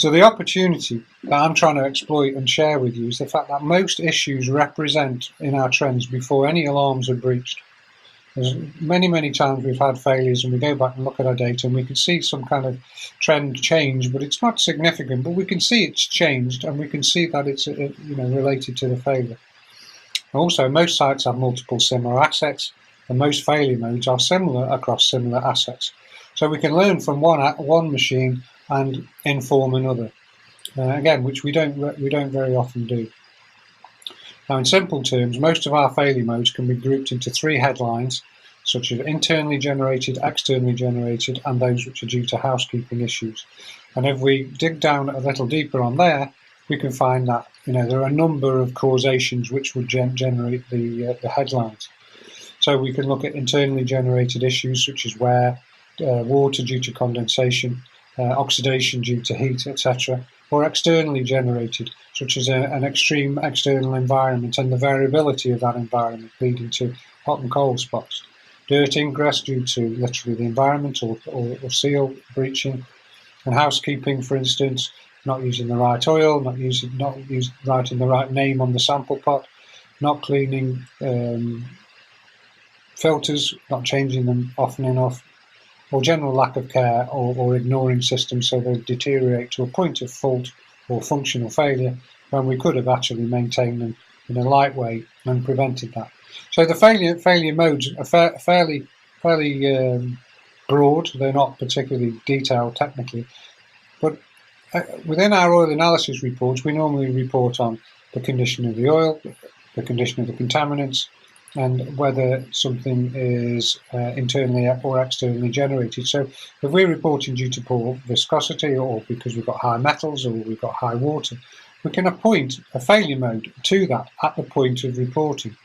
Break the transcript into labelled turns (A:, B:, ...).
A: So the opportunity that I'm trying to exploit and share with you is the fact that most issues represent in our trends before any alarms are breached. There's many times we've had failures and we go back and look at our data and we can see some kind of trend change, but it's not significant, but we can see it's changed and we can see that it's related to the failure. Also, most sites have multiple similar assets and most failure modes are similar across similar assets. So we can learn from one machine and inform another, again, which we don't very often do. Now, in simple terms, most of our failure modes can be grouped into 3 headlines, such as internally generated, externally generated, and those which are due to housekeeping issues. And if we dig down a little deeper on there, we can find that there are a number of causations which would generate the headlines. So we can look at internally generated issues such as wear, water due to condensation, oxidation due to heat, etc., or externally generated, such as an extreme external environment and the variability of that environment leading to hot and cold spots. Dirt ingress due to literally the environment or seal breaching, and housekeeping, for instance, not using the right oil, not writing the right name on the sample pot, not cleaning filters, not changing them often enough, or general lack of care or ignoring systems so they deteriorate to a point of fault or functional failure when we could have actually maintained them in a light way and prevented that. So the failure modes are fairly broad. They're not particularly detailed technically, but within our oil analysis reports, we normally report on the condition of the oil, the condition of the contaminants, and whether something is internally or externally generated. So if we're reporting due to poor viscosity or because we've got high metals or we've got high water, we can appoint a failure mode to that at the point of reporting.